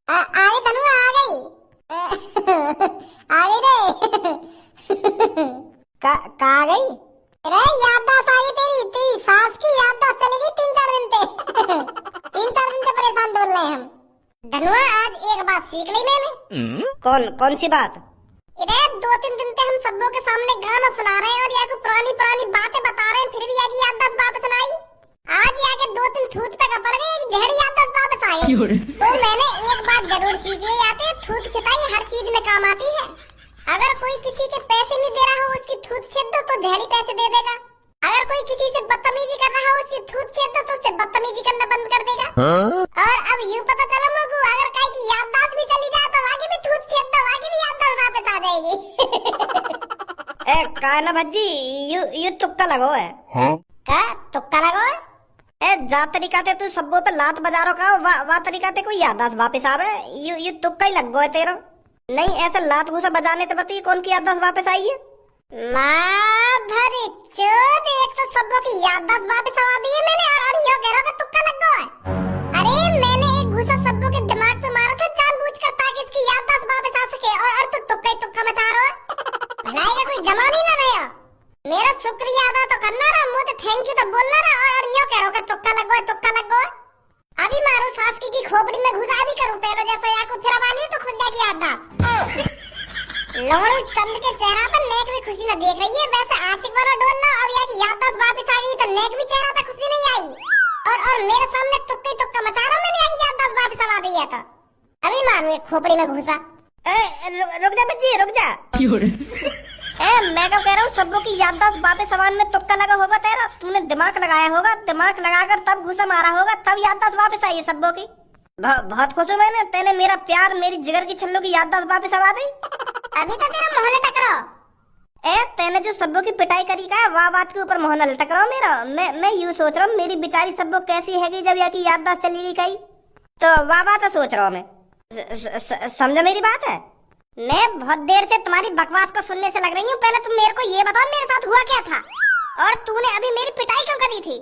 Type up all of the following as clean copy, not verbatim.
अरे धनु आ गई। आ गई रे। का आ गई? अरे याददाश्त आ गई तेरी तेरी सास की याददाश्त चली गई 3-4 दिन से। 3-4 दिन से परेशान बोल रहे हैं हम। धनुआ आज एक बात सीख ली मैंने। कौन सी बात? अरे 2-3 दिन से हम सबों के सामने गाना सुना रहे हैं और या को पुरानी पुरानी बातें बता रहे हैं, फिर भी याद याददाश्त वापस नहीं आई। आज आके 2-3 थूत पे पड़ गए, एक ढेर याददाश्त वापस आ गई। तो मैंने एक बात जरूर सीखी है, याते थूत छिटाई हर चीज में काम आती है। अगर कोई किसी के पैसे नहीं दे रहा हो, उसकी थूत छेद दो तो ढेरी पैसे दे देगा। अगर कोई किसी से बदतमीजी कर रहा हो, उसकी थूत छेद दो तो उससे बदतमीजी करना बंद कर देगा। और अब यूं पता चला मुझको, अगर कहीं की याददाश्त भी चली जाए तो आगे भी थूत छेद दो, आगे भी याददाश्त वापस आ जाएगी। ए काना भज्जी, यू तुक्का लगो है। का तुक्का लगो है? ए जा तरीका ते तू सबो पे लात बजा रो का वा तरीका ते कोई याददाश्त वापस आवे। यू तुक्का ही लग गो है तेरा। नहीं ऐसे लात घूसा बजाने ते बती कौन की याददाश्त वापस आई है? माधरी चोद, एक तो सबों की याददाश्त वापस आ दी है मैंने, और यो कह रहा था तुक्का लग गया है। अरे मैंने एक घूसा सबों के दिमाग पे मारा था जानबूझकर, ताकि इसकी याददाश्त वापस आ सके, और तू तुक्का ही तुक्का मचा रहा है। भलाई का कोई जमा नहीं ना रहा। मेरा शुक्रिया अदा तो करना रहा, मुझे थैंक यू तो बोलना रहा, और यो कह रहा तुक्का लग गया, तुक्का लग गया। अभी मारू सास की खोपड़ी में घुसा भी करूं पहले जैसा, या को फिर वाली तो खुद जाएगी याददाश्त। लोड़ू चंद के चेहरा पर नेक भी खुशी न देख रही है, वैसे आशिक वाला डोलना, अब या की याददाश्त वापस आ गई तो नेक भी चेहरा पे खुशी नहीं आई, और मेरे सामने तुक्का ही तुक्का मचा रहा, मैंने या याददाश्त वापस आ दी है तो अभी मारू एक खोपड़ी में घुसा। रुक जा बच्ची रुक जा। मैं कब कह रहा हूँ सबों की याददाश्त वापस सामान में तुक्का लगा होगा तेरा, तूने दिमाग लगाया होगा, दिमाग लगाकर तब घुसा मारा होगा, तब याददाश्त वापस आई है सबों की। बहुत खुश हूँ मैंने, तेने मेरा प्यार मेरी जिगर की छल्लों की याददाश्त वापस आ दी। अभी तो तेरा मोहन टकराओ। तेने जो सबों की पिटाई करी का वाह बात के ऊपर मोहन टकराओ मेरा। मैं यूँ सोच रहा हूँ मेरी बेचारी सबों कैसी है जब या की याददाश्त चली गई कहीं, तो वाह बात सोच रहा हूँ मैं। समझा मेरी बात है? मैं बहुत देर से तुम्हारी बकवास को सुनने से लग रही हूँ, पहले तुम मेरे को ये बताओ मेरे साथ हुआ क्या था, और तूने अभी मेरी पिटाई क्यों करी थी?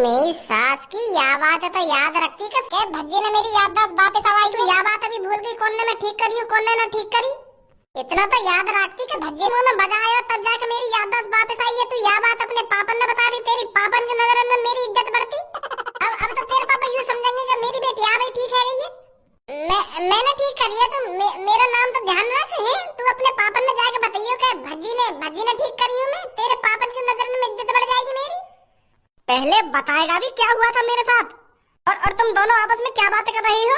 मेरी सास की या बात है तो याद रखती कि भज्जी ने मेरी याददाश्त वापस आई, तो या बात अभी भूल गई कौन ने मैं ठीक करी हूँ कौन ने ना ठीक करी। इतना तो याद रखती कि भज्जी मुंह में बजाया तब जाके मेरी याददाश्त वापस आई है। तू या बात अपने पापन ने बता दी, तेरी पापन की नजर में मेरी इज्जत बढ़ती। अब तो तेरे पापा यूँ समझेंगे कि मेरी बेटी आ गई ठीक है गई है। मैंने ठीक करी है, तो मेरा नाम तो ध्यान रख है। तू अपने पापन ने जाके बताइयो कि भज्जी ने ठीक करी हूँ मैं, तेरे पापन की नजर में इज्जत बढ़ जाएगी मेरी। पहले बताएगा भी क्या हुआ था मेरे साथ, और तुम दोनों आपस में क्या बातें कर रही हो?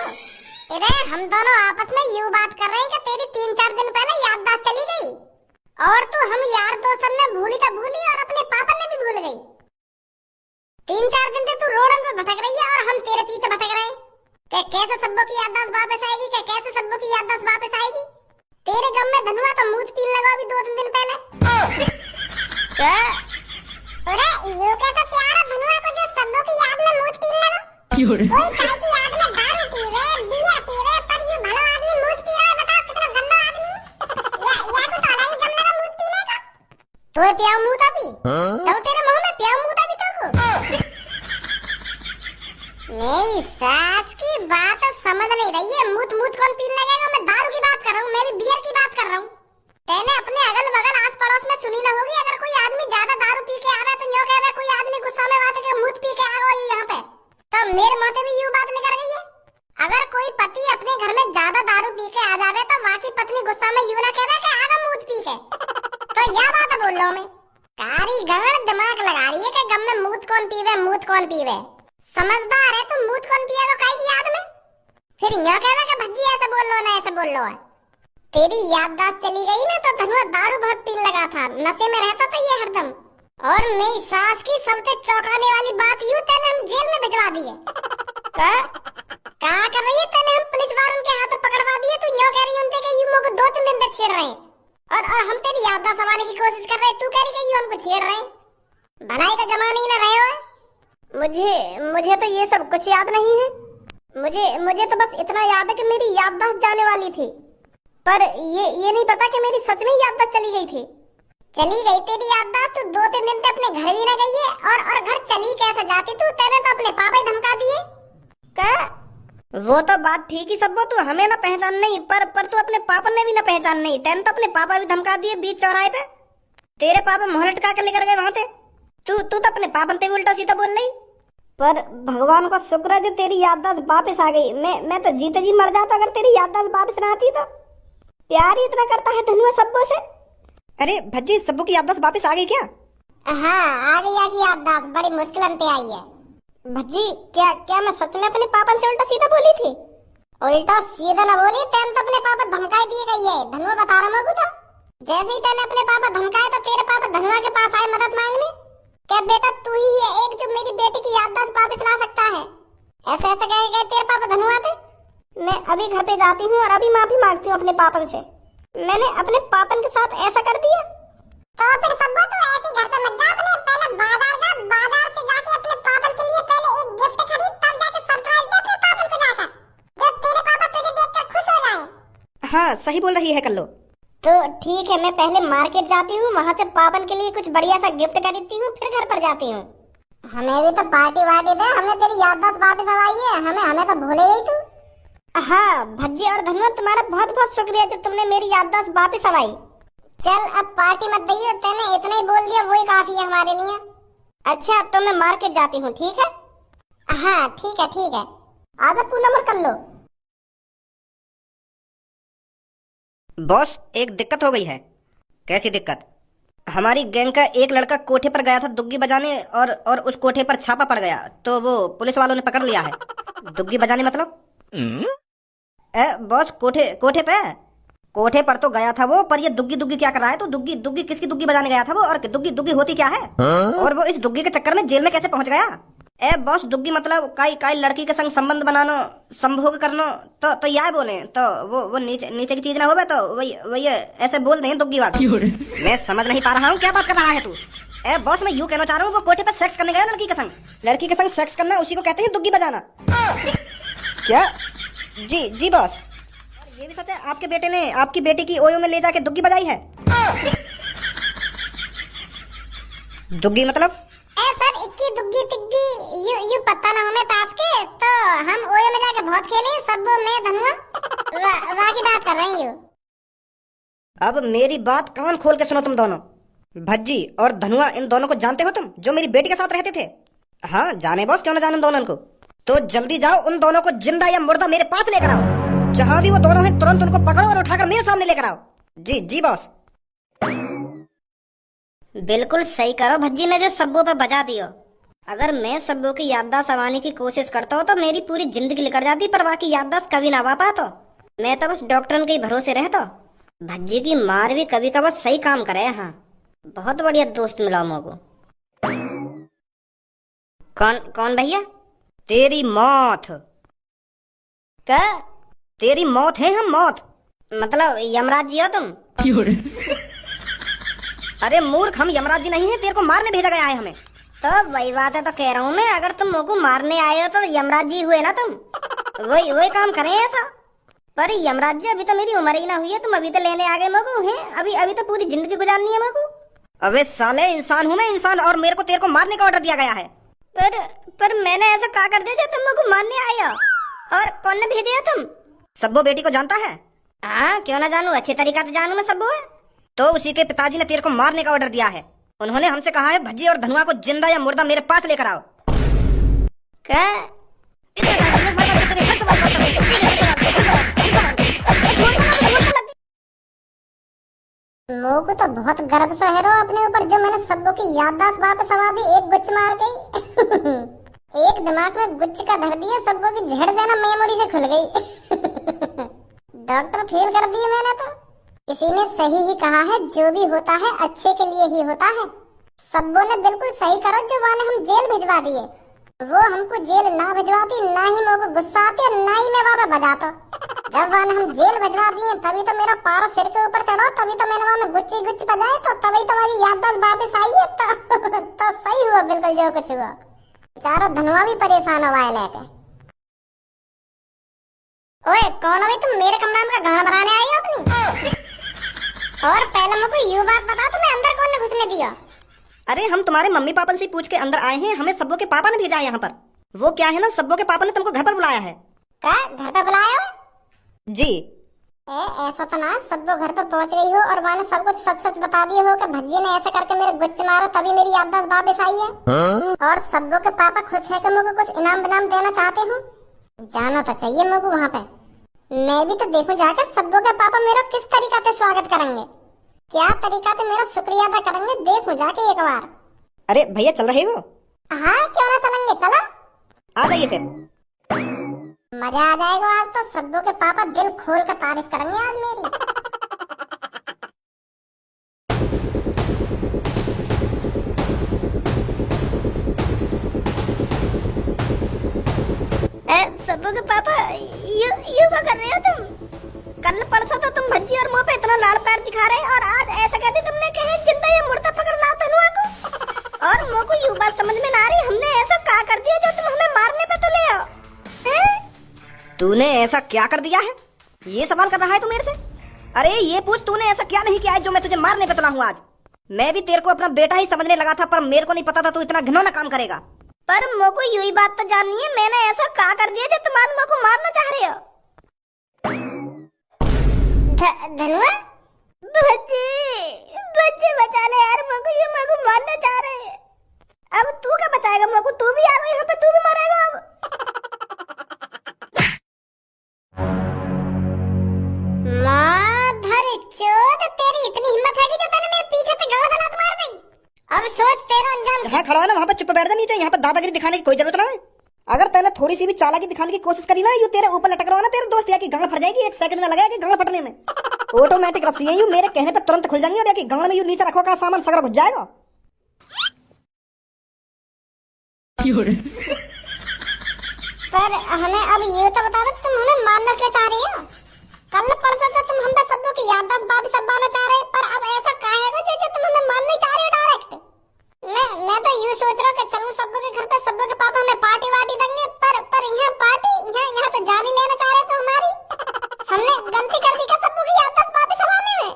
अरे हम दोनों आपस में यूं बात कर रहे हैं कि तेरी 3-4 दिन पहले याददाश्त चली गई, और तू हम यार दोस्त ने भूली तो भूली, और अपने पापन ने भी भूल गई। 3-4 दिन से तू रोडन पे भटक रही है और हम तेरे पीछे भटक रहे हैं कि कैसे सबों की याददाश्त वापस आएगी, कि कैसे सबों की याददाश्त वापस आएगी। तेरे गम में धनुआ तो मूत पीने लगा अभी 2-3 दिन पहले। क्या? अरे यूं कैसे प्यार है धनुआ को जो सबों की याद में मूत पीने लगा? कोई काय की याद में दारू पीवे, बियर पीवे, पर यूं भला आदमी मूत पी रहा है, बताओ कितना गंदा आदमी। या को तो अलग ही गम लगा मूत पीने का। तो पिया मूत अभी तो तेरे मुंह में पिया मूत अभी तो मेरी सास की बात समझ नहीं रही है। मूत मूत कौन पीने लगेगा? मैं दारू की बात कर रहा हूँ, मैं भी बियर की बात कर रहा हूँ। तेने अपने अगल बगल आस पड़ोस में सुनी ना होगी, अगर कोई आदमी ज्यादा दारू पी के आ रहा है तो यूं कहवे कोई आदमी गुस्सा में बात है मूत पी के आ गया यहाँ पे, तो मेरे मुंह से भी यूं बात निकल रही है। अगर कोई पति अपने घर में ज्यादा दारू पी के आ जावे तो वहाँ की पत्नी गुस्सा में यूं ना कहवे कि आगा मूत पी के, तो यह बात बोल रहा हूँ मैं। कारीगर दिमाग लगा रही है कि गम में मूत कौन पीवे, मूत कौन पीवे। समझदार है तू, मूत कौन पिएगा काई की याद में, फिर यूं कहवे कि भज्जी ऐसे बोल लो ना ऐसे बोल लो है। तेरी याददाश्त चली गई ना तो धनुआ दारू बहुत पीने लगा था, नशे में रहता था ये हरदम, और मेरी सास की सबसे चौंकाने वाली बात यूं तेने हम जेल में भिजवा दी है। क्या कर रही है? तेने हम पुलिस वालों के हाथों पकड़वा दिए, तू यूं कह रही है उनके कि यूं मुझको 2-3 दिन तक छेड़ रहे हैं, और हम तेरी याददाश्त संभालने की कोशिश कर रहे हैं, तू कह रही है यूं हमको छेड़ रहे हैं। भलाई का जमाना ही ना रहे हो। मुझे तो ये सब कुछ याद नहीं है। मुझे तो बस इतना याद है कि मेरी याददाश्त जाने वाली थी, पर ये नहीं पता कि मेरी सच में याददाश्त चली गई थी। चली गई तेरी याददाश्त? तू 2-3 दिन तक अपने घर भी न गई है, और घर चली कैसे जाती तू? तेने तो अपने पापा ही धमका दिए। क्या? वो तो बात ठीक ही सब, तू हमें ना पहचान नहीं, पर तू अपने पापा ने भी ना पहचान नहीं। तैने तो अपने पापा भी धमका दिए बीच चौराहे पे। तेरे पापा मोहर लटका के लेकर गए वहां थे। तू तो अपने पापा से उल्टा सीधा बोल रही। पर भगवान का शुक्र है जो तेरी याददाश्त वापस आ गई। मैं तो जीते जी मर जाता अगर तेरी याददाश्त वापस ना आती तो। प्यार ही इतना करता है धनुआ सब्बो से। अरे भज्जी, सब्बो की याददाश्त वापस आ गई क्या? हाँ, आ गई आगे याददाश्त, बड़ी मुश्किल अंते आई है। भज्जी, क्या मैं सच में अपने पापा से उल्टा सीधा बोली थी? उल्टा सीधा न बोली, तेन तो अपने पापा धमकाई दिए गई है। धनुआ बता रहा मैं तो जैसे ही तेने अपने पापा धमकाए तो तेरे पापा धनुआ के पास आए मदद मांगने। क्या बेटा तू ही है एक जो मेरी बेटी की याददाश्त वापस ला सकता है? ऐसे ऐसे कह गए तेरे पापा धनुआ थे। मैं अभी घर पे जाती हूँ और अभी माफी मांगती हूँ अपने पापन से। मैंने अपने पापन के साथ ऐसा कर दिया। तो फिर सब्बो तू ऐसे घर पे मत जा, अपने पहले बाजार जा, बाजार से जाके अपने पापन के लिए पहले एक गिफ्ट खरीद, तब जाके सरप्राइज दे अपने पापन को जाकर, जब तेरे पापा तुझे देखकर खुश हो जाए। हाँ, सही बोल रही है कल्लो। तो ठीक है, मैं पहले मार्केट जाती हूँ, वहाँ से पापन के लिए कुछ बढ़िया सा गिफ्ट खरीदती हूँ, फिर घर पर जाती हूँ। हमें भी तो पार्टी वार्टी दे, हमें तेरी याददाश्त वापस आई है। हमें तो भूले गई तू। हाँ भज्जी और धनुआ, तुम्हारा बहुत बहुत शुक्रिया जो तुमने मेरी याददाश्त वापस आई। चल अब पार्टी मत दइयो, तेने इतना ही बोल दिया वही काफी है हमारे लिए। अच्छा, तो मैं मार्केट जाती हूँ, ठीक है? हाँ ठीक है ठीक है। आजा पूनम और कल्लो। बॉस, एक दिक्कत हो गई है। कैसी दिक्कत? हमारी गैंग का एक लड़का कोठे पर गया था दुग्गी बजाने और उस कोठे पर छापा पड़ गया, तो वो पुलिस वालों ने पकड़ लिया है। दुग्गी बजाने मतलब? बॉस, कोठे पे कोठे पर तो गया था वो, पर ये दुग्गी दुग्गी क्या कर रहा है? तो दुग्गी किसकी दुग्गी बजाने गया था वो? और दुग्गी दुग्गी होती क्या है? और वो इस दुग्गी के चक्कर में जेल में कैसे पहुंच गया? बॉस, दुग्गी मतलब काई लड़की के संग संबंध बनानो, संभोग करनो, तो यह बोले तो वो नीचे की चीज ना होवे तो वही ऐसे बोल दें दुग्गी बात। मैं समझ नहीं पा रहा हूँ क्या बात कर रहा है तू। बॉस, मैं यूँ कहना चाह रहा हूँ वो कोठे पर सेक्स करने गया लड़की के संग सेक्स करना, उसी को कहते हैं दुग्गी बजाना। क्या? जी बॉस। ये भी सच है, आपके बेटे ने आपकी बेटी की ओयो में ले जाके दुग्गी बजाई है? दुग्गी मतलब? सर, इक्की दुग्गी तिग्गी यू पता ना हमें ताश के, तो हम ओयो में जाके बहुत खेले सब, मैं धनुआ वाह की बात कर रही हूँ। अब मेरी बात कान खोल के सुनो तुम दोनों। भज्जी और धनुआ, इन दोनों को जानते हो तुम, जो मेरी बेटी के साथ रहते थे? हाँ जाने बॉस, क्यों ना जाने उन दोनों को। तो जल्दी जाओ, उन दोनों को जिंदा या मुर्दा मेरे पास लेकर आओ। जहां भी वो दोनों हैं तुरंत उनको पकड़ो और उठाकर मेरे सामने लेकर आओ। जी बॉस। बिल्कुल सही करो भज्जी ने जो सब्बों पे बजा दियो। अगर मैं सब्बों की याददाश्त संभालने की कोशिश करता हूँ तो मेरी पूरी जिंदगी निकल जाती, पर बाकी याददाश्त कभी ना आ पाता। मैं तो बस डॉक्टर के भरोसे रहता। भज्जी की मार भी कभी कभार सही काम करे। हाँ, बहुत बढ़िया दोस्त मिला मुझको। कौन भैया? तेरी मौत। क्या? तेरी मौत है हम मौत? मतलब यमराज जी हो तुम? अरे मूर्ख, हम यमराज जी नहीं है, तेरे को मारने भेजा गया है हमें। तो वही बात है, तो कह रहा हूँ मैं, अगर तुम मुझको मारने आए हो तो यमराज जी हुए ना तुम। वही काम करें ऐसा। पर यमराज जी, अभी तो मेरी उम्र ही ना हुई है, तुम अभी तो लेने आ गए मुझको हैं? अभी तो पूरी जिंदगी गुजारनी है मुझको। अबे साले, इंसान हूँ मैं इंसान, और मेरे को तेरे को मारने का ऑर्डर दिया गया है। पर मैंने ऐसा क्या कर दिया जो तुम मुझको मारने आए हो? और कौन ने भेजे हो तुम? सब्बो बेटी को जानता है? हाँ, क्यों ना जानू, अच्छी तरीका से जानू मैं सब्बो है। तो उसी के पिताजी ने तेरे को मारने का ऑर्डर दिया है। उन्होंने हमसे कहा है भज्जी और धनुआ को जिंदा या मुर्दा मेरे पास लेकर आओ। क्या? लोग तो बहुत गर्व से है अपने ऊपर, जो मैंने सबको की याददाश्त वापस आ दी एक गुच्छ मार गई। एक दिमाग में गुच्छ का धर दिया, सबको की झड़ से ना मेमोरी से खुल गई। डॉक्टर फेल कर दिए मैंने तो। किसी ने सही ही कहा है, जो भी होता है अच्छे के लिए ही होता है। सबों ने बिल्कुल सही करो, जो वाले हम जेल भिजवा दिए, वो हमको जेल ना भिजवाती, ना ही मेरे को गुस्सा आती और ना ही मैं वहाँ पे बजाता। जब वाले हम जेल भिजवा दिए तभी तो मेरा पारा सिर के ऊपर चढ़ा, तभी तो मैंने वहाँ में गुच्ची गुच्ची बजाए, तो तभी तुम्हारी याददाश्त वापस आई है। तो सही हुआ बिल्कुल जो कुछ हुआ। बेचारा धनुआ भी परेशान हुआ है लेके। ओए कौन अभी तुम मेरे कमरा में गाना बनाने आई हो अपनी? और पहले मुझको यूं बात बता, तुम्हें अंदर कौन ने घुसने दिया? अरे हम तुम्हारे मम्मी पापा से पूछ के अंदर आए हैं, हमें सब्बो के पापा ने भेजा है यहाँ पर। वो क्या है ना, सब्बो के पापा ने तुमको घर पर बुलाया है। का घर पे बुलाया हो? जी। ऐसा तो ना सब लोग घर पे पहुंच गई हो और मैंने सब कुछ सच सच बता दिए हो कि भज्जी ने ऐसा करके मेरे गुच्छ मारा तभी मेरी याददाश्त वापस आई है। और सब लोग के पापा खुश है कि मुझे कुछ इनाम विनाम देना चाहते हो। जाना तो चाहिए मुझे वहाँ पे। मैं भी तो देखूं जाकर सब लोग के पापा मेरा किस तरीका से स्वागत करेंगे, क्या तरीका से मेरा शुक्रिया अदा करेंगे, देखूं जाके एक बार। अरे भैया चल रहे हो? हाँ क्यों ना चलेंगे, चलो आ जाइए फिर। मजा आ जाएगा आज तो। सब लोग के पापा दिल खोल कर तारीफ करेंगे आज मेरी। सब्बू के पापा यू क्या कर रहे हो तुम? कल परसों तो तुम भज्जी और मुंह पे इतना लाल पैर दिखा रहे और आज ऐसा कहते तुमने कहे जिंदा या मुर्दा पकड़ लाओ तनुआ को। और मुंह को यू बात समझ में ना आ रही, हमने ऐसा क्या कर दिया जो तुम हमें मारने पे तुले हो? तूने ऐसा क्या कर दिया है, ये सवाल कर रहा है तू मेरे से? अरे ये पूछ तूने ऐसा क्या नहीं किया है जो मैं तुझे मारने पे तुला हूँ आज? मैं भी तेरे को अपना बेटा ही समझने लगा था, पर मेरे को नहीं पता था तू इतना घिनौना काम करेगा। पर मोको यही बात तो जाननी है, मैंने ऐसा क्या कर दिया जो तुम आज मोको मारना चाह रहे हो? धनुआ बच्चे बच्चे बचा ले यार, मोको मारना चाह रहे हैं। अब तू क्या बचाएगा मोको? तू भी आ गई यहाँ पे, तू भी मारेगा अब। माधर चोद, तेरी इतनी हिम्मत है कि जो तूने मेरे पीछे से गला गला मार गई। अब सोच तेरा अंजाम। जहाँ खड़ा है ना वहाँ पे चुप बैठ जा नीचे, यहाँ पे दादागिरी दिखाने की कोई जरूरत ना है। अगर तूने थोड़ी सी भी चालाकी दिखाने की कोशिश करी ना, यू तेरे ऊपर लटक रहा है ना तेरे दोस्त या की गांड फट जाएगी, एक सेकंड ना लगेगा गांड फटने में। ऑटोमेटिक रस्सी है यू, मेरे कहने पे तुरंत खुल जाएंगी और या की गांड में यू नीचे रखो का सामान सगरा घुस जाएगा। पर हमें अब ये तो बता दो, तुम हमें मारना क्यों चाह रही हो? कल परसों तो तुम हम पे सब लोग की याददाश्त वापस बनवाना चाह रहे, पर अब ऐसा काहे है जो तुम हमें मारना चाह रहे हो डायरेक्ट? मैं तो यूं सोच रहा हूं कि चलूं सब लोग के घर पे, सब लोग के पापा हमें पार्टी वार्टी देंगे, पर यहाँ पार्टी यहाँ तो जान ही लेना चाह रहे थे हमारी। हमने गलती कर दी क्या सब लोग की याददाश्त वापस बनवाने में?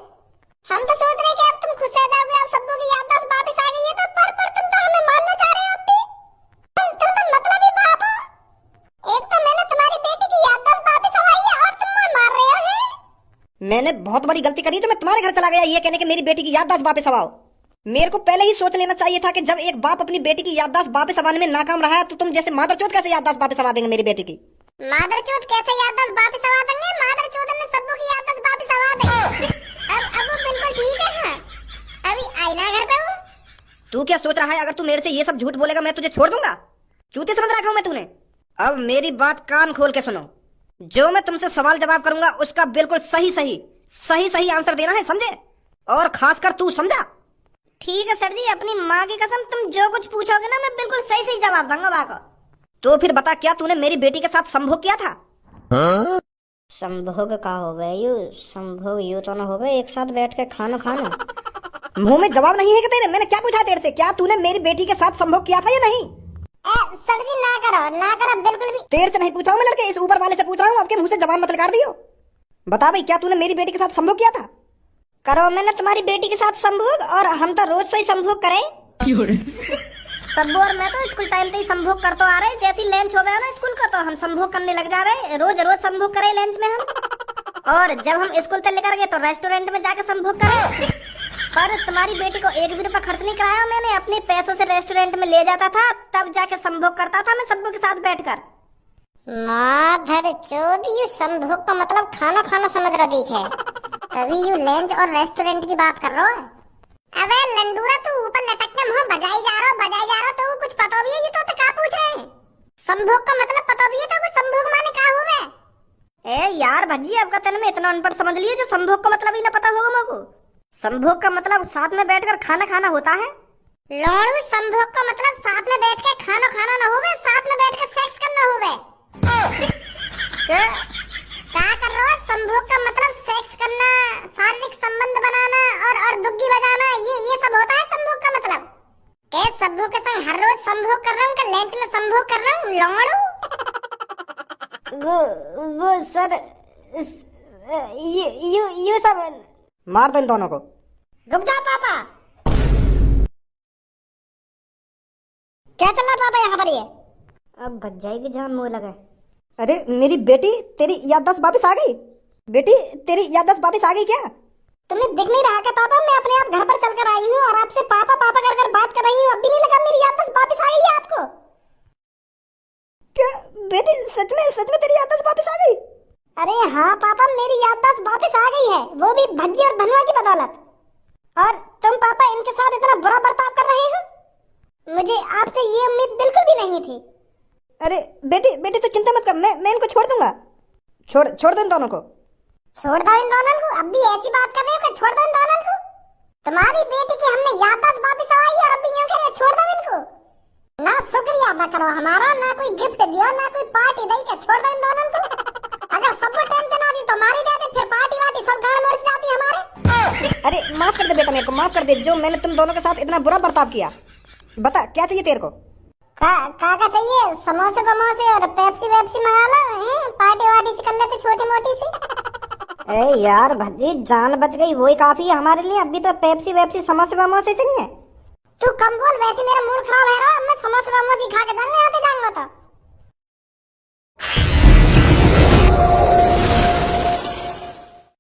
हम तो सोच रहे कि अब तुम खुश रह जाओगे, अब सब लोग की याददाश्त वापस आ गई है तो, पर तुम तो हमें मारना चाह रहे हो अब भी। तुम तो मतलब ही बाप हो। एक तो मैंने तुम्हारी बेटी की याददाश्त वापस आई है और तुम मुझे मार रहे हो। मैंने बहुत बड़ी गलती करी जो मैं तुम्हारे घर चला गया ये कहने के मेरी बेटी की याददाश्त वापस आवाओ। मेरे को पहले ही सोच लेना चाहिए था कि जब एक बाप अपनी बेटी की याददाश्त वापस आवाने में नाकाम रहा है तो तुम जैसे मादरचोद कैसे याददाश्त वापस आवा देंगे मेरी बेटी की? मादरचोद कैसे याददाश्त वापस आवा देंगे? मादरचोद ने सबको की याददाश्त वापस आवा दी। अब वो बिल्कुल ठीक है। हाँ अभी आई ना घर पे वो। तू क्या सोच रहा है अगर तू मेरे से ये सब झूठ बोलेगा मैं तुझे छोड़ दूंगा? चूते समझ रखा हूं मैं तूने। अब मेरी बात कान खोल के सुनो, जो मैं तुमसे सवाल जवाब करूंगा उसका बिल्कुल सही सही आंसर देना है, समझे? और खासकर तू समझा? ठीक है सर जी, अपनी माँ की कसम तुम जो कुछ पूछोगे ना मैं बिल्कुल सही जवाब दूंगा बाको। तो फिर बता, क्या तूने मेरी बेटी के साथ संभोग किया था? संभोग का हो गए यू? संभोग यू तो ना हो गए एक साथ बैठ के खाना मुंह में जवाब नहीं है कि तेरे? मैंने क्या पूछा तेरे से, क्या तूने मेरी बेटी के साथ संभोग किया था या नहीं? सर जी ना करो बिल्कुल भी। तेरे से नहीं पूछा हूँ मैं लड़के, इस ऊपर वाले से पूछ रहा हूँ, आपके मुंह से जवाब मत निकाल दियो। बता भाई, क्या तूने मेरी बेटी के साथ संभोग किया था? करो मैंने तुम्हारी बेटी के साथ संभोग, और हम तो रोज से ही संभोग करें। सब्बू और मैं तो स्कूल टाइम पे ही संभोग करते आ रहे, जैसी लंच हो गया ना स्कूल का तो हम संभोग करने लग जा रहे, रोज संभोग करे लंच में हम। और जब हम स्कूल से लेकर गए तो रेस्टोरेंट में जाके संभोग करे। पर तुम्हारी बेटी को एक भी रुपया खर्च नहीं कराया मैंने, अपने पैसों से रेस्टोरेंट में ले जाता था, तब जाके संभोग करता था मैं सब्बू के साथ बैठकर। माधर चोद, यू संभोग का मतलब खाना समझ रहा दिख है, तभी यू लंच और रेस्टोरेंट की बात कर रहा है। अबे लंडूरा, तू ऊपर लटक के मुंह बजाई जा रहा तो कुछ पता भी है ये तो क्या पूछ रहे हैं? संभोग का मतलब पता भी है तो कुछ संभोग माने क्या हो गए? ए यार भज्जी, आपका तन में इतना अनपढ़ समझ लिए जो संभोग का मतलब ही ना पता होगा मेरे को। संभोग का मतलब साथ में बैठकर खाना होता है। लौड़ू, संभोग का मतलब साथ में बैठ के खाना ना होवे, साथ में बैठ के सेक्स करना होवे। क्या कर रहे हो? संभोग का मतलब सेक्स करना, शारीरिक संबंध बनाना और दुग्गी बजाना, ये सब होता है संभोग का मतलब। क्या सब्बू के संग हर रोज संभोग कर रहा हूँ, क्या लंच में संभोग कर रहा हूँ? लौड़ू वो सर ये सब मार दो इन दोनों को। रुक जा पापा, क्या चल रहा पापा यहाँ पर? ये अब भज्जाई की जान मुँह लगे। अरे मेरी बेटी, तेरी याददाश्त वापस आ गई? बेटी तेरी याददाश्त वापस आ गई क्या? तुम्हें दिख नहीं रहा क्या पापा? मैं अपने आप घर पर चलकर आई हूँ और आपसे पापा पापा कर कर बात कर रही हूँ। अब भी नहीं लगा मेरी याददाश्त वापस आ गई है आपको? क्या बेटी, सच में तेरी याददाश्त वापस आ गई? अरे हाँ पापा, मेरी याददाश्त वापस आ गई है, वो भी भज्जी और धनुआ की बदौलत। और तुम पापा इनके साथ इतना बुरा बर्ताव कर रहे हो, मुझे आपसे ये उम्मीद बिल्कुल भी नहीं थी। अरे बेटी तो चिंता मत कर, मैं इनको छोड़ दूंगा। छोड़ दो इन दोनों को। छोड़ दो इन दोनों को? अब भी ऐसी बात कर रहे हो कि छोड़ दो इन दोनों को? तुम्हारी बेटी की हमने याददाश्त वापस आई और अब भी यूं कह रहे हो छोड़ दो इनको? ना शुक्रिया अदा करो हमारा, ना कोई गिफ्ट दिया, ना कोई पार्टी दी के छोड़ दो इन दोनों को। अगर सबको टेंशन आती तो मारी देते, फिर पार्टी वार्टी सब गाड़ मोड़ से जाती हमारे। अरे माफ कर दे बेटा, मेरे को माफ कर दे, जो मैंने तुम दोनों के साथ इतना बुरा बर्ताव किया। बता क्या चाहिए तेरे को? का चाहिए? समोसे बमोसे और पेप्सी वेप्सी मंगा लो, पार्टी वार्टी से कर लेते छोटी मोटी सी। ए यार भज्जी, जान बच गई, वही काफी है हमारे लिए। अभी तो पेप्सी वेप्सी समोसे वमोसे चाहिए? तू कम बोल, वैसे मेरा मूड खराब है। मैं समोसे बमोसे खा के जाऊंगा, आते जाऊंगा